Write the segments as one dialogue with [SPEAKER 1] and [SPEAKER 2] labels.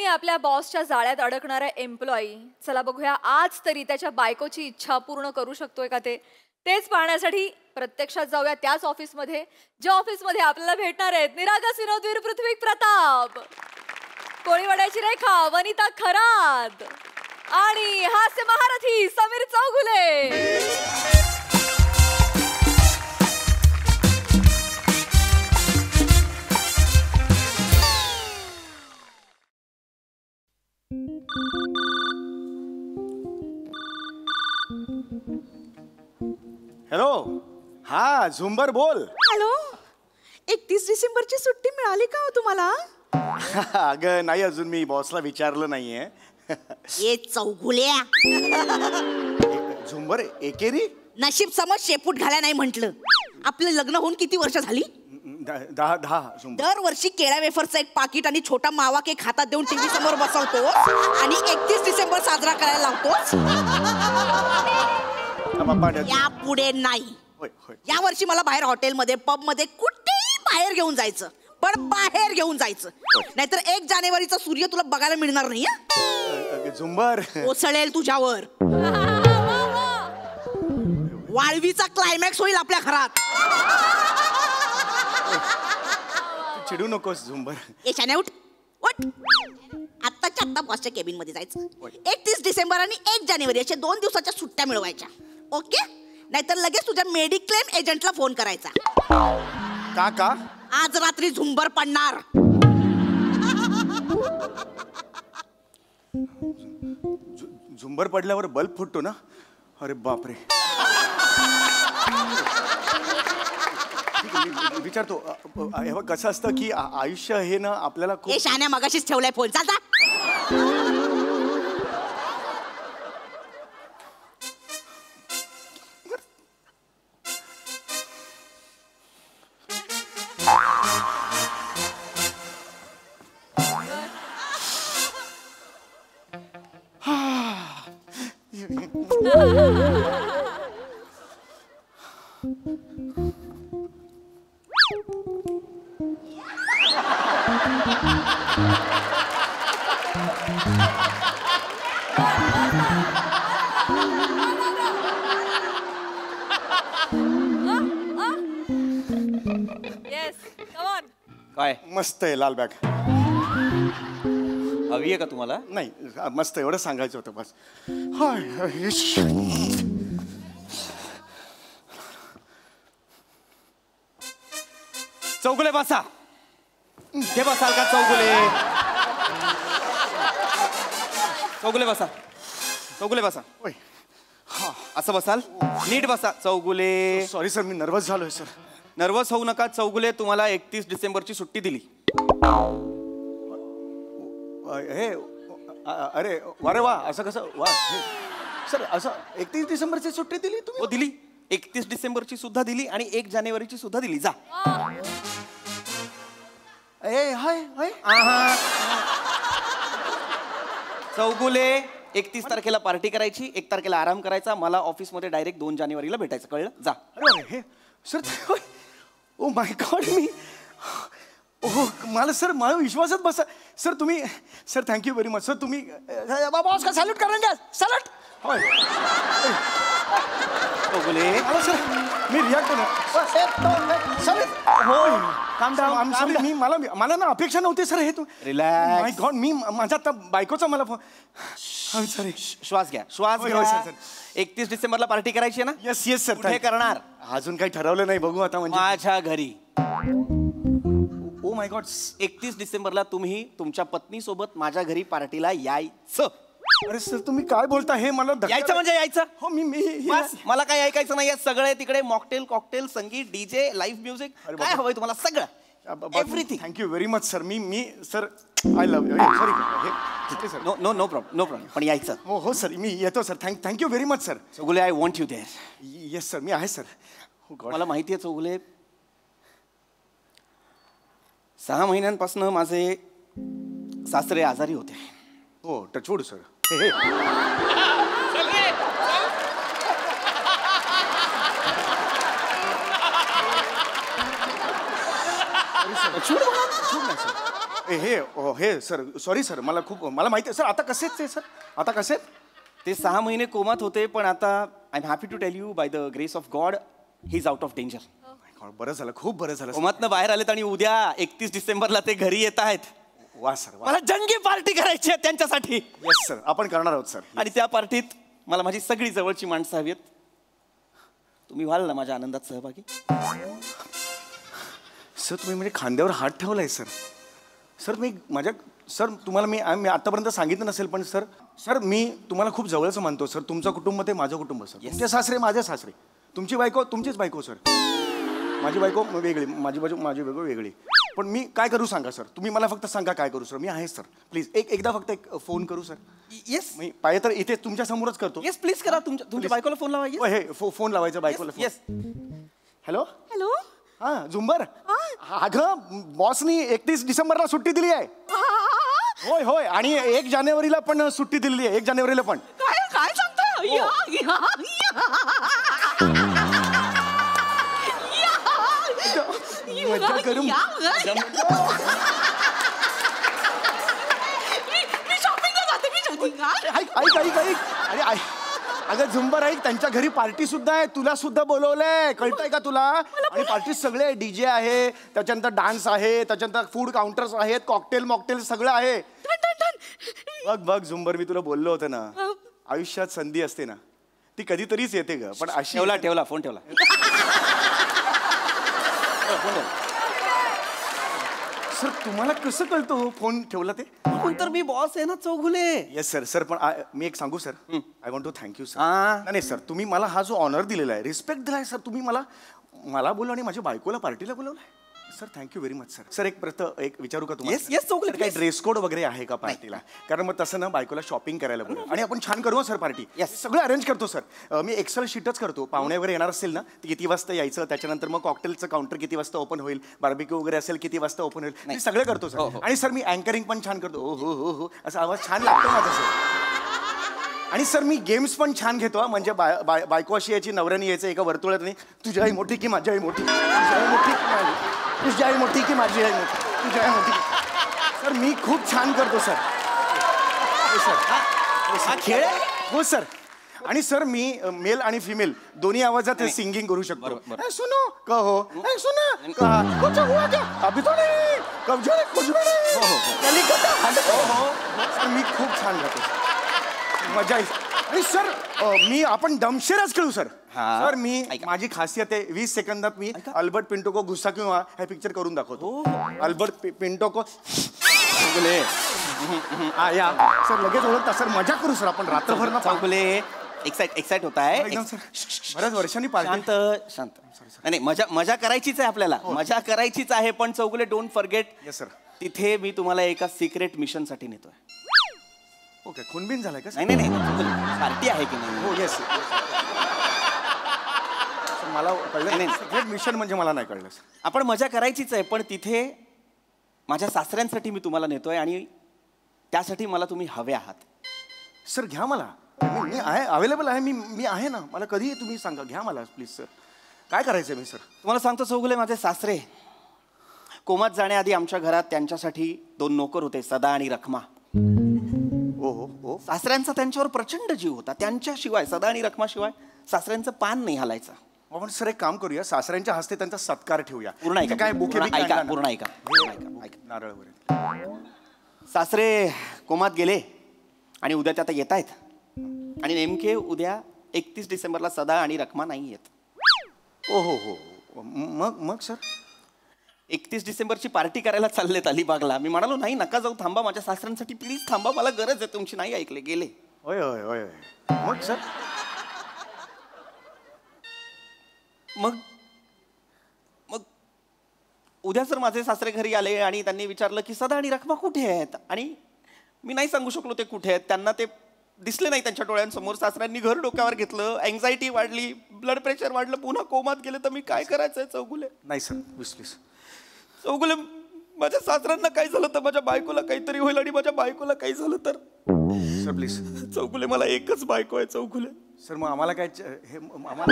[SPEAKER 1] आपल्या बॉसच्या जाळ्यात अडकणारा एम्प्लॉई, चला बघूया आज तरी त्याच्या बायकोची इच्छा पूर्ण करू शकतोय का ते. तेच पाहण्यासाठी प्रत्यक्षात जाऊया त्याच ऑफिसमध्ये, ज्या ऑफिसमध्ये आपल्याला भेटणार आहेत निरागस विनोदवीर पृथ्वी प्रताप, कोळीवाड्याची रेखा वनिता खरात आणि हास्य महारथी समीर चौगुले.
[SPEAKER 2] हॅलो, हा झुंबर बोल.
[SPEAKER 3] हॅलो, 31 डिसेंबरची सुट्टी मिळाली का हो तुम्हाला?
[SPEAKER 2] अगं नाही, अजून मी बॉसला विचारलं नाहीये.
[SPEAKER 3] ये चौगुल्या,
[SPEAKER 2] झुंबर एकेरी
[SPEAKER 3] नशीब समज शेपूट घाल्या नाही म्हंटल. आपलं लग्न होऊन किती वर्ष झाली?
[SPEAKER 2] 10 झुंबर.
[SPEAKER 3] दरवर्षी केळ्या वेफरचं एक पाकिट आणि छोटा मावा केक हातात देऊन टीव्ही समोर बसवतो आणि 31 डिसेंबर साजरा करायला लावतो. या पुढे नाही. या वर्षी मला बाहेर हॉटेलमध्ये पब मध्ये कुठेही बाहेर घेऊन जायचं, पण बाहेर घेऊन जायचं, नाहीतर 1 जानेवारीचा सूर्य तुला बघायला मिळणार नाही.
[SPEAKER 2] झुंबर
[SPEAKER 3] कोसळेल तुझ्यावर. वाळवीचा क्लायमॅक्स होईल आपल्या घरात.
[SPEAKER 2] चिडू नकोस झुंबर.
[SPEAKER 3] याच्याने उठ उठ. आत्ताच्या आत्ता बॉसच्या केबिन मध्ये जायचं. 31 डिसेंबर आणि 1 जानेवारी अशा 2 दिवसाच्या सुट्ट्या मिळवायच्या. ओके, नाहीतर लगेच तुझ्या मेडिक्लेम एजंटला फोन करायचा.
[SPEAKER 2] का
[SPEAKER 3] आज रात्री झुंबर पडणार.
[SPEAKER 2] झुंबर पडल्यावर बल्ब फुटतो ना? अरे बापरे. विचारतो, कसं असतं की आयुष्य हे ना आपल्याला
[SPEAKER 3] हे शान्या मगाशीच ठेवलाय फोन. चालता.
[SPEAKER 2] काय मस्त आहे लाल बॅग.
[SPEAKER 4] हवी आहे का तुम्हाला?
[SPEAKER 2] नाही, मस्त एवढं सांगायचं होतं बस.
[SPEAKER 4] चौगुले बसा. हे बसाल का चौगुले? चौगुले बसा. चौगुले बसा. असं बसाल? नीट बसा चौगुले.
[SPEAKER 2] सॉरी सर, मी नर्वस झालोय सर.
[SPEAKER 4] नर्वस होऊ नका चौगुले. तुम्हाला 31 डिसेंबरची सुट्टी दिली.
[SPEAKER 2] हे अरे वारे वा, असं कसं वा सर? असं 31 डिसेंबरची सुट्टी दिली तुम्ही?
[SPEAKER 4] हो दिली. 31 डिसेंबरची सुद्धा दिली आणि 1 जानेवारीची सुद्धा दिली. जा.
[SPEAKER 2] हाय
[SPEAKER 4] चौगुले, 31 तारखेला पार्टी करायची, 1 तारखेला आराम करायचा. मला ऑफिसमध्ये डायरेक्ट 2 जानेवारीला भेटायचं. कळलं? जा.
[SPEAKER 2] अरे हे सर, ओ माय गॉड, मी मला सर मला विश्वासच बसा सर. तुम्ही sir thank you very much sir. तुम्ही बॉस का सॅल्यूट करेंगे? सॅल्यूट. होय
[SPEAKER 4] चौगुले,
[SPEAKER 2] सर मी रिॲक्ट मी मला ना अपेक्षा नव्हती सर. हे तू
[SPEAKER 4] रिलॅक्स.
[SPEAKER 2] माय गॉड, मी माझ्या आता बायकोचा मला फोन. सॉरी,
[SPEAKER 4] श्वास घ्या, श्वास घ्या. 31 डिसेंबरला पार्टी करायची आहे ना?
[SPEAKER 2] Yes sir.
[SPEAKER 4] कुठे करणार?
[SPEAKER 2] अजून काही ठरवलं नाही, बघू आता. म्हणजे
[SPEAKER 4] माझ्या घरी.
[SPEAKER 2] ओ माय गॉड,
[SPEAKER 4] 31 डिसेंबरला तुम्ही तुमच्या पत्नी सोबत माझ्या घरी पार्टीला यायचं.
[SPEAKER 2] अरे सर तुम्ही काय बोलता? हे मला
[SPEAKER 4] यायचं म्हणजे यायचं.
[SPEAKER 2] हो मी
[SPEAKER 4] मला काय ऐकायचं नाही. सगळे तिकडे मॉकटेल, कॉकटेल, संगीत, डीजे, लाईव्ह म्युझिक, काय हवंय तुम्हाला सगळं, everything.
[SPEAKER 2] Thank you very much sir. मी sir I love you. Sorry sir.
[SPEAKER 4] No problem. पण यायचं.
[SPEAKER 2] हो सर, मी येतो sir. Thank you very much sir.
[SPEAKER 4] Chougule, I want you there.
[SPEAKER 2] Yes sir, मी आहे सर.
[SPEAKER 4] मला माहिती आहे चौगुले, 6 महिन्यांपासून माझे सासरे आजारी होते.
[SPEAKER 2] हो, टचवूड सर. हे सर सॉरी सर मला माहिती आहे सर. आता कसे आहेत ते सर? आता कसे आहेत
[SPEAKER 4] ते 6 महिने कोमात होते, पण आता I am happy to tell you by the grace of God he is out of danger.
[SPEAKER 2] बरं झालं, खूप बरं झालं.
[SPEAKER 4] कोमातनं बाहेर आलेत आणि उद्या 31 डिसेंबरला ते घरी येत आहेत.
[SPEAKER 2] वा सर, वा.
[SPEAKER 4] मला जंगी पार्टी करायची आहे त्यांच्यासाठी.
[SPEAKER 2] येस सर, आपण करणार आहोत सर.
[SPEAKER 4] आणि त्या पार्टीत मला माझी सगळी जवळची माणसं हवी आहेत. तुम्ही व्हाल ना माझ्या आनंदात सहभागी?
[SPEAKER 2] सर तुम्ही म्हणजे खांद्यावर हात ठेवलाय सर. सर सर तुम्हाला मी आतापर्यंत सांगितलं नसेल, पण सर मी तुम्हाला खूप जवळचं मानतो सर. तुमचं कुटुंब ते माझं कुटुंब सर. तुमचे सासरे माझे सासरे, तुमची बायको तुमचीच बायको सर. माझी बायको वेगळी, माझी बायको वेगळी. पण मी काय करू सांगा सर? तुम्ही मला फक्त सांगा काय करू सर. मी आहे सर. प्लीज एकदा फक्त एक फोन करू सर.
[SPEAKER 4] येस,
[SPEAKER 2] मी पाहिजे तर इथे तुमच्या समोरच करतो.
[SPEAKER 4] येस प्लीज करा. तुमच्या बायकोला फोन लावा.
[SPEAKER 2] हे फोन लावायचा बायकोला.
[SPEAKER 4] येस.
[SPEAKER 3] हॅलो.
[SPEAKER 2] हा झुंबर. अगं बॉसनी 31 डिसेंबरला सुट्टी दिली आहे. होय होय, आणि 1 जानेवारीला पण सुट्टी दिलेली आहे. 1 जानेवारीला पण.
[SPEAKER 3] काय सांगता?
[SPEAKER 2] मज्जा करू. ऐक. अगं झुंबर ऐक, त्यांच्या घरी पार्टी सुद्धा आहे. तुला सुद्धा बोलवलंय, कळतंय का तुला? आणि पार्टी सगळे डीजे आहे, त्याच्यानंतर डान्स आहे, त्याच्यानंतर फूड काउंटर्स आहेत, कॉकटेल मॉकटेल सगळं आहे. बघ झुंबर, मी तुला बोललो होतं ना, आयुष्यात संधी असते ना ती कधीतरीच येते ग. पण अशी
[SPEAKER 4] ठेवला फोन ठेवला.
[SPEAKER 2] सर तुम्हाला कसं कळतं फोन ठेवला ते?
[SPEAKER 4] तर मी बॉस आहे ना चौगुले.
[SPEAKER 2] येस सर पण मी एक सांगू sir. I want to thank you sir.
[SPEAKER 4] हा.
[SPEAKER 2] नाही सर, तुम्ही मला हा जो ऑनर दिलेला आहे, रिस्पेक्ट दिलाय सर, तुम्ही मला बोललो आणि माझ्या बायकोला पार्टीला बोलवलंय सर. Thank you very much sir. Sir एक विचारू का तुम्हाला?
[SPEAKER 4] Yes, चौगुले,
[SPEAKER 2] काही ड्रेस कोड वगैरे आहे का पार्टीला? कारण मग तसं ना बायकोला शॉपिंग करायला बोलू आणि आपण छान करू सर पार्टी. सगळं अरेंज करतो सर. मी एक्सेल शीटच करतो. पाहुणे वगैरे येणार असेल ना, ते किती वाजता यायचं, त्याच्यानंतर मग कॉकटेलचं काउंटर किती वाजता ओपन होईल, बार्बिक्यू वगैरे असेल किती वाजता ओपन होईल, मी सगळं करतो सर. आणि सर मी अँकरिंग पण छान करतो. हो असा आवाज छान लागतो माझा सर. आणि सर मी गेम्स पण छान घेतो. म्हणजे बायको अशी यायची, नवऱ्याने यायचं एका वर्तुळात, नाही तुझी आई मोठी की माझी आई मोठी, तुझी आई मोठी की माझी आई मोठी, तुझी आई मोठी. सर मी खूप छान करतो सर.
[SPEAKER 4] खेळ.
[SPEAKER 2] हो सर. आणि सर मी मेल आणि फिमेल दोन्ही आवाजात सिंगिंग करू शकतो. सुनो कहो, सुनो कहा, कुछ हुआ क्या? अभी तो नहीं, कब जो कुछ भी नहीं. सर मी खूप छान गातो. मजा येईल. आणि सर आपण दमशेरच खेळू सर. सर माझी खासियत आहे 20 सेकंदात मी अल्बर्ट पिंटो को गुस्सा क्यों हुआ हे पिक्चर करून दाखवतो. अल्बर्ट पिंटो को या सर लगेच ओळखता सर. मजा करू सर आपण रात्रभर ना.
[SPEAKER 4] चौगुले एक्साइट होता है.
[SPEAKER 2] बऱ्याच वर्षांनी पार्टी.
[SPEAKER 4] शांत. नाही मजा करायचीच आहे आपल्याला. मजा करायचीच आहे. पण Chougule don't forget.
[SPEAKER 2] Yes sir.
[SPEAKER 4] तिथे मी तुम्हाला एका सिक्रेट मिशन साठी नेतोय.
[SPEAKER 2] ओके, खूनबिन झालाय का?
[SPEAKER 4] नाही पार्टी आहे की नाही?
[SPEAKER 2] हो येस. मला कळलं नाही. सिक्रेट मिशन म्हणजे मला नाही कळलं सर.
[SPEAKER 4] आपण मजा करायचीच आहे, पण तिथे माझ्या सासऱ्यांसाठी मी तुम्हाला नेतोय आणि त्यासाठी मला तुम्ही हवे आहात.
[SPEAKER 2] सर घ्या मला. मी आहे, अवेलेबल आहे. मी आहे ना. मला कधी तुम्ही सांगा, घ्या मला प्लीज सर. काय करायचं मी सर?
[SPEAKER 4] तुम्हाला सांगतो चौगुले, माझे सासरे कोमात जाण्याआधी आमच्या घरात त्यांच्यासाठी 2 नोकर होते, सदा आणि रखमा. सासऱ्यांचा त्यांच्यावर प्रचंड जीव होता. त्यांच्याशिवाय, सदा आणि रखमाशिवाय सासऱ्यांचं पान नाही हलायचं.
[SPEAKER 2] आपण सर एक काम करूया, सासऱ्यांच्या हस्ते त्यांचा सत्कार ठेवूया.
[SPEAKER 4] पूर्ण ऐका.
[SPEAKER 2] काय बुके
[SPEAKER 4] ऐका.
[SPEAKER 2] नारळ वगैरे.
[SPEAKER 4] सासरे कोमात गेले आणि उद्या ते आता येत आहेत. आणि नेमके उद्या 31 डिसेंबरला सदा आणि रखमा नाही येत.
[SPEAKER 2] हो. मग सर
[SPEAKER 4] 31 डिसेंबरची पार्टी करायला चाललेत अलिबागला. मी म्हणालो नाही, नका जाऊ, थांबा माझ्या सासऱ्यांसाठी प्लीज थांबा, मला गरज आहे तुमची. नाही ऐकले, गेले.
[SPEAKER 2] होय. मग सर
[SPEAKER 4] मग उद्या सर माझे सासरे घरी आले आणि त्यांनी विचारलं की सदा आणि रखमा कुठे आहेत. आणि मी नाही सांगू शकलो ते कुठे आहेत. त्यांना ते दिसले नाही त्यांच्या डोळ्यांसमोर. सासऱ्यांनी घर डोक्यावर घेतलं, अँझायटी वाढली, ब्लड प्रेशर वाढलं, पुन्हा कोमात गेले. तर मी काय करायचंय चौगुले?
[SPEAKER 2] नाही सर प्लीज.
[SPEAKER 4] चौगुले, माझ्या सासऱ्यांना काही झालं तर माझ्या बायकोला काहीतरी होईल, आणि माझ्या बायकोला काही झालं तर.
[SPEAKER 2] Sir please.
[SPEAKER 4] चौगुले, मला एकच बायको आहे चौगुले.
[SPEAKER 2] सर मग आम्हाला काय आम्हाला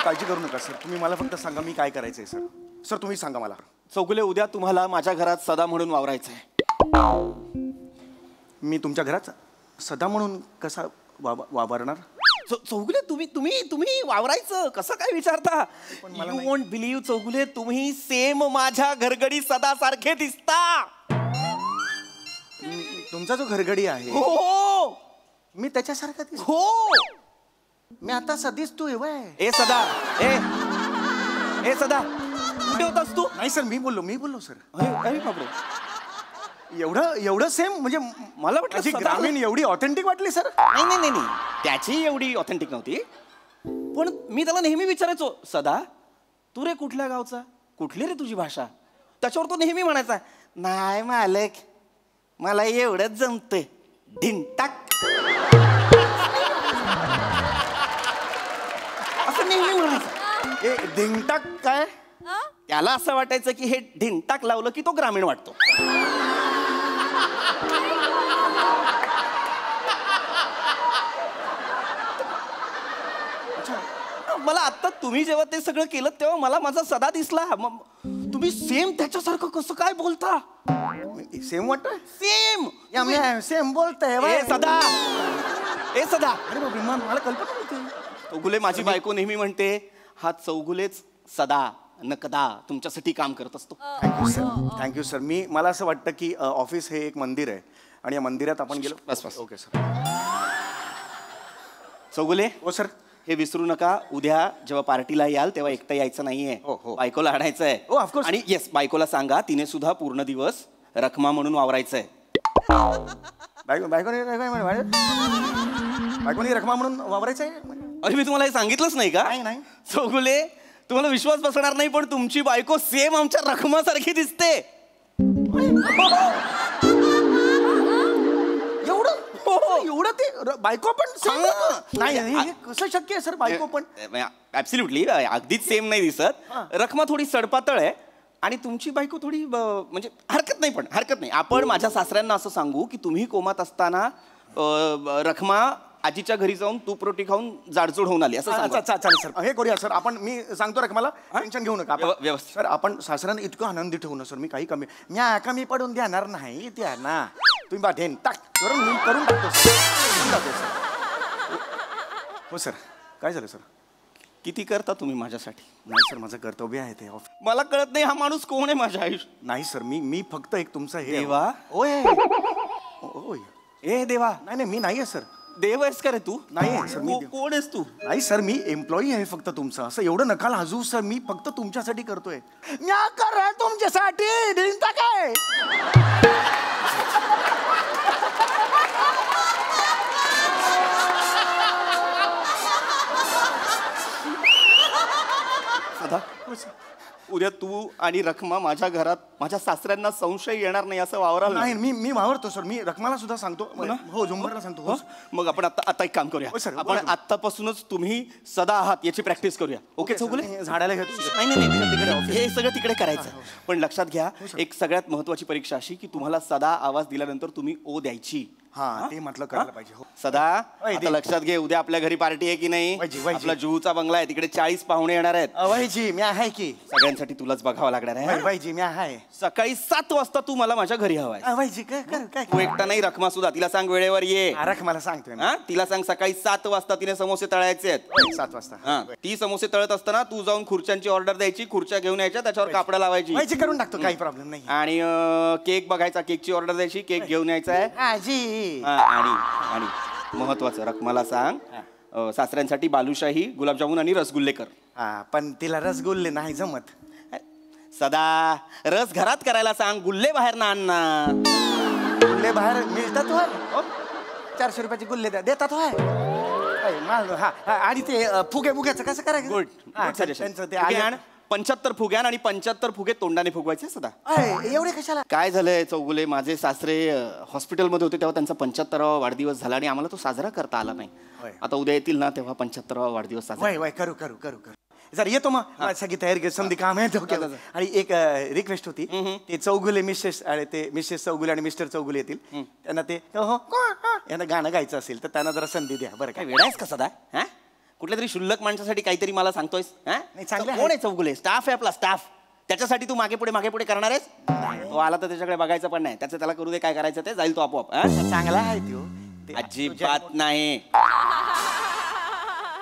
[SPEAKER 2] काळजी करू नका सर. तुम्ही मला फक्त सांगा मी काय करायचंय सर. सर तुम्ही सांगा मला.
[SPEAKER 4] चौगुले, उद्या तुम्हाला माझ्या घरात सदा म्हणून वावरायचं आहे.
[SPEAKER 2] मी तुमच्या घरात सदा म्हणून कसा वावरणार?
[SPEAKER 4] चौगुले, तुम्ही वावरायचं कसं काय विचारता? यू वोंट बिलीव्ह चौगुले, तुम्ही सेम माझ्या घरगडी सदा सारखे दिसता.
[SPEAKER 2] तुमचा जो घरगडी आहे
[SPEAKER 4] हो
[SPEAKER 2] मी त्याच्यासारखा
[SPEAKER 4] हो.
[SPEAKER 2] मी आता सधीच तू वय.
[SPEAKER 4] ए सदा, ए सदा, कुठे होतास तू?
[SPEAKER 2] नाही सर मी बोललो सर.
[SPEAKER 4] अरे बापरे,
[SPEAKER 2] एवढं सेम म्हणजे
[SPEAKER 4] मला वाटलं
[SPEAKER 2] माझी
[SPEAKER 4] सदा-
[SPEAKER 2] ग्रामीण एवढी ऑथेंटिक वाटली सर.
[SPEAKER 4] नाही त्याची एवढी ऑथेंटिक नव्हती. पण मी त्याला नेहमी विचारायचो, सदा तू रे कुठल्या गावचा, कुठली रे तुझी भाषा? त्याच्यावर तो नेहमी म्हणायचा, नाही मालक मला एवढंच जमतंय, ढिंटाक. असं नेहमी म्हणायचं.
[SPEAKER 2] ए धिंगटाक काय?
[SPEAKER 4] त्याला असं वाटायचं की हे ढिंटाक लावलं की तो ग्रामीण वाटतो. मला आता तुम्ही जेव्हा ते सगळं केलं तेव्हा मला माझा सदा दिसला. तुम्ही सेम त्याच्यासारखं कसं काय बोलता?
[SPEAKER 2] सेम वाटत
[SPEAKER 4] सेम
[SPEAKER 2] सेम बोलतोय
[SPEAKER 4] ए सदा, ए सदा.
[SPEAKER 2] अरे बापरे मला कल्पना नव्हती.
[SPEAKER 4] चौगुले, माझी बायको नेहमी म्हणते हा चौगुलेच सदा नकदा तुमच्यासाठी काम करत असतो.
[SPEAKER 2] Thank you sir. मला असं वाटतं की ऑफिस हे एक मंदिर आहे आणि या मंदिरात आपण गेलो.
[SPEAKER 4] बस.
[SPEAKER 2] Okay sir.
[SPEAKER 4] चौगुले,
[SPEAKER 2] हो सर.
[SPEAKER 4] हे विसरू नका, उद्या जेव्हा पार्टीला याल तेव्हा एकटं यायचं नाहीये.
[SPEAKER 2] हो.
[SPEAKER 4] बायकोला आणायचं आहे.
[SPEAKER 2] हो, of course.
[SPEAKER 4] आणि येस, बायकोला सांगा तिने सुद्धा पूर्ण दिवस रखमा म्हणून वावरायचंय.
[SPEAKER 2] बायकोनी रखमा म्हणून वावरायचं आहे.
[SPEAKER 4] अरे मी तुम्हाला हे सांगितलंच नाही का?
[SPEAKER 2] नाही.
[SPEAKER 4] चौगुले, तुम्हाला विश्वास बसणार नाही पण तुमची बायको सेम आमच्या रखमासारखी दिसते.
[SPEAKER 2] एवढं ते बायको पण same? नाही हे कसं शक्य आहे सर? बायको पण
[SPEAKER 4] ऍब्सल्युटली अगदीच सेम नाही दिसत. रखमा थोडी सडपातळ आहे आणि तुमची बायको थोडी म्हणजे हरकत नाही. आपण माझ्या सासऱ्यांना असं सांगू की तुम्ही कोमात असताना रखमा आजीच्या घरी जाऊन तूप रोटी खाऊन जाडजूड होऊन आली असं सांगा.
[SPEAKER 2] चालेल सर. हे करूया सर आपण. मी सांगतो रखमाला, टेन्शन घेऊ नका.
[SPEAKER 4] व्यवस्थित.
[SPEAKER 2] सर आपण सासऱ्यांना इतकं आनंदी ठेवू ना सर. मी काही कमी पडून देणार नाही त्यांना. तुम्ही बा ढेन टाक करून टाकतो सर. हो सर. काय झालं सर?
[SPEAKER 4] किती करता तुम्ही माझ्यासाठी?
[SPEAKER 2] नाही सर माझं कर्तव्य आहे ते.
[SPEAKER 4] मला कळत नाही हा माणूस कोण आहे माझ्या आयुष्यात.
[SPEAKER 2] नाही सर मी फक्त एक तुमचं हे
[SPEAKER 4] देवा.
[SPEAKER 2] ओय
[SPEAKER 4] ए देवा.
[SPEAKER 2] नाही मी नाही आहे सर.
[SPEAKER 4] देव आहेस का रे तू?
[SPEAKER 2] नाही आहे सर. मी
[SPEAKER 4] कोण आहेस तू?
[SPEAKER 2] नाही सर मी एम्प्लॉई आहे फक्त तुमचं. असं एवढं नका लाजू सर. मी फक्त तुमच्यासाठी करतोय. म्या कर तुमच्यासाठी दिलता काय?
[SPEAKER 4] सदा, उद्या तू आणि रखमा माझ्या घरात माझ्या सासऱ्यांना संशय येणार नाही असं वावराला.
[SPEAKER 2] नाही मी वावरतो सर. मी रखमाला सुद्धा सांगतो. हो झुंबरला सांगतो. हो
[SPEAKER 4] मग आपण आता एक काम करूया.
[SPEAKER 2] हो सर.
[SPEAKER 4] आपण आतापासूनच तुम्ही सदा आहात याची प्रॅक्टिस करूया. ओके चौगुले?
[SPEAKER 2] झाडाला घेतो.
[SPEAKER 4] नाही हे सगळं तिकडे करायचं. पण लक्षात घ्या एक सगळ्यात महत्वाची परीक्षा अशी की तुम्हाला सदा आवाज दिल्यानंतर तुम्ही ओ द्यायची.
[SPEAKER 2] ते म्हटलं करायला पाहिजे. हो
[SPEAKER 4] सदा आता लक्षात घे, उद्या आपल्या घरी पार्टी आहे की नाही?
[SPEAKER 2] वैजी.
[SPEAKER 4] आपला जुहूचा बंगला आहे, तिकडे 40 पाहुणे येणार आहेत.
[SPEAKER 2] वैजी मी आहे की.
[SPEAKER 4] सगळ्यांसाठी तुलाच बघावं लागणार आहे.
[SPEAKER 2] वैजी मी आहे.
[SPEAKER 4] सकाळी 7 वाजता तू मला माझ्या घरी हवाय.
[SPEAKER 2] वैजी काय
[SPEAKER 4] तू एकटा नाही, रखमा सुद्धा. तिला सांग वेळेवर ये.
[SPEAKER 2] रखमाला सांगतोय.
[SPEAKER 4] हा, तिला सांग सकाळी 7 वाजता तिने समोसे तळायचे आहेत.
[SPEAKER 2] 7 वाजता.
[SPEAKER 4] हा, ती समोसे तळत असताना तू जाऊन खुर्च्यांची ऑर्डर द्यायची, खुर्च्या घेऊन यायच्या, त्याच्यावर कापडं लावायची.
[SPEAKER 2] वैजी करून टाकतो. काही प्रॉब्लेम नाही.
[SPEAKER 4] आणि केक बघायचा, केकची ऑर्डर द्यायची, केक घेऊन यायचा आहे.
[SPEAKER 2] आजी.
[SPEAKER 4] आणि महत्वाचं रखमाला सांग सासऱ्यांसाठी बालुशाही, गुलाबजामुन आणि रसगुल्ले कर.
[SPEAKER 2] पण तिला रसगुल्ले नाही जमत.
[SPEAKER 4] सदा रस घरात करायला सांग, गुल्ले बाहेर ना आण ना.
[SPEAKER 2] गुल्ले बाहेर मिळतात होय. 400 रुपयाचे गुल्ले देतात होय. आणि ते फुग्याचं कसं करायचं?
[SPEAKER 4] गुड
[SPEAKER 2] त्यांचं ते
[SPEAKER 4] 75 फुग्यान आणि 75 फुगे तोंडाने फुगवायचे सदा.
[SPEAKER 2] एवढे कशाला?
[SPEAKER 4] काय झालंय चौगुले, माझे सासरे हॉस्पिटलमध्ये होते तेव्हा त्यांचा 75वा वाढदिवस झाला आणि आम्हाला तो साजरा करता आला नाही. आता उद्या येतील ना तेव्हा 75वा वाढदिवस साजरा.
[SPEAKER 2] वय करू जर येतो मग. सगळी तयारी समधी काम आहे. आणि एक रिक्वेस्ट होती. ते चौगुले मिसेस ते मिसेस चौगुले आणि मिस्टर चौगुले येतील. त्यांना ते यांना गाणं गायचं असेल तर त्यांना जरा संधी द्या बरं.
[SPEAKER 4] काय वेळा आहेस का सदा? हा, कुठल्या तरी शुल्लक माणसासाठी काहीतरी मला सांगतोयस?
[SPEAKER 2] नाही, चांगलं आहे.
[SPEAKER 4] कोण आहे चौगुले? स्टाफ आहे आपला स्टाफ. त्याच्यासाठी तू मागे पुढे करणार आहेस तो आला तर त्याच्याकडे बघायचं पण नाही त्याचं त्याला करू दे काय करायचं ते जाईल तो आपोआप हा?
[SPEAKER 2] चांगला आहे तो ते
[SPEAKER 4] अजिबात नाही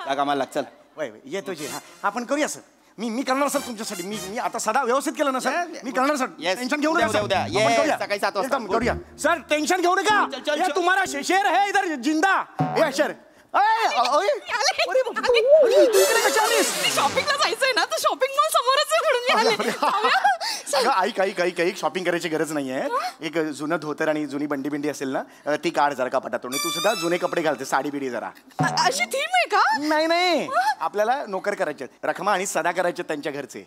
[SPEAKER 4] कामाला लाग चल
[SPEAKER 2] वय वय, येतो जे हा आपण करूया सर मी करणार सर तुमच्यासाठी मी आता सदा व्यवस्थित केलं ना सर मी करणार सर
[SPEAKER 4] Yes.
[SPEAKER 2] टेन्शन घेऊ
[SPEAKER 4] उद्या,
[SPEAKER 2] नका
[SPEAKER 4] उद्या,
[SPEAKER 2] सर.
[SPEAKER 4] उद्या.
[SPEAKER 2] आपण
[SPEAKER 4] Yes,
[SPEAKER 2] करूया.
[SPEAKER 4] सकाळी 7 वाजता.
[SPEAKER 2] एकदम करूया सर टेन्शन घेऊ नका
[SPEAKER 4] चल, चल,
[SPEAKER 2] ये
[SPEAKER 4] चल.
[SPEAKER 2] तुम्हारा शेर है इधर जिंदा ये शेर
[SPEAKER 3] शॉपिंगला जायचंय ना तर शॉपिंग मॉल समोरच आहे म्हणून मी आले.
[SPEAKER 2] काही शॉपिंग करायची गरज नाहीये एक जुनं धोतर आणि जुनी बंडी बिंडी असेल ना ती काढ जरा कपाटातून तू सुद्धा जुने कपडे घालते साडी बिडी जरा
[SPEAKER 3] अशी थीम आहे का?
[SPEAKER 2] नाही आपल्याला नोकर करायचे रखमा आणि सदा करायचे त्यांच्या घरचे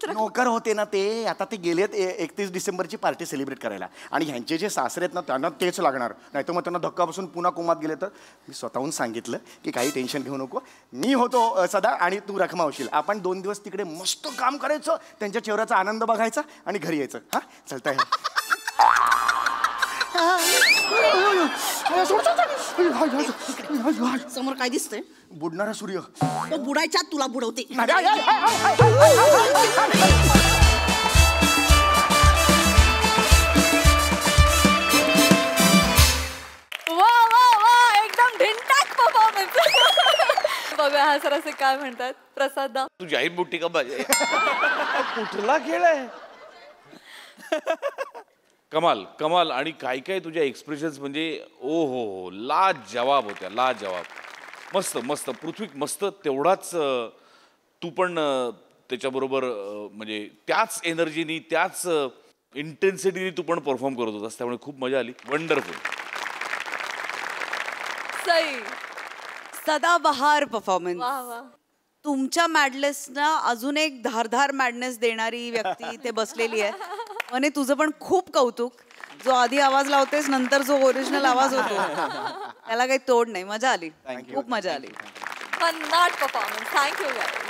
[SPEAKER 2] नोकर होते ना ते आता ते गेलेत 31 डिसेंबरची पार्टी सेलिब्रेट करायला आणि ह्यांचे जे सासरे आहेत ना त्यांना तेच लागणार नाही तर मग त्यांना धक्का बसून पुन्हा कोमात गेले तर मी स्वतःहून सांगितलं की काही टेन्शन घेऊ नको मी होतो सदा आणि तू रखमा होशील आपण 2 दिवस तिकडे मस्त काम करायचं त्यांच्या चेहऱ्याचा आनंद बघायचा आणि घरी यायचं हा चलता
[SPEAKER 3] समोर काय दिसतंय?
[SPEAKER 2] बुडणारा सूर्य
[SPEAKER 3] तो बुडायच्या तुला बुडवते.
[SPEAKER 1] वा वा वा एकदम ढिंटाक परफॉर्मन्स बघा हा सर असे काय म्हणतात प्रसाद
[SPEAKER 5] तू जाहीर बुट्टी का बजे
[SPEAKER 6] कुठला खेळ आहे
[SPEAKER 5] कमाल कमाल आणि काय काय तुझ्या एक्सप्रेशन्स म्हणजे ओ हो ला जवाब होत्या ला जवाब मस्त मस्त पृथ्वी मस्त तेवढाच तू पण त्याच्याबरोबर म्हणजे त्याच एनर्जीनी त्याच इंटेन्सिटीने तू पण परफॉर्म करत होतास त्यामुळे खूप मजा आली वंडरफुल
[SPEAKER 1] सई
[SPEAKER 7] सदाबहार परफॉर्मन्स
[SPEAKER 1] वा वा
[SPEAKER 7] तुमच्या मॅडनेसना अजून एक धारधार मॅडनेस देणारी व्यक्ती इथे बसलेली आहे आणि तुझं पण खूप कौतुक जो आधी आवाज लावतेस नंतर जो ओरिजिनल आवाज होतो त्याला काही तोड नाही मजा आली खूप मजा आली
[SPEAKER 1] भन्नाट परफॉर्मन्स थँक्यू गाईज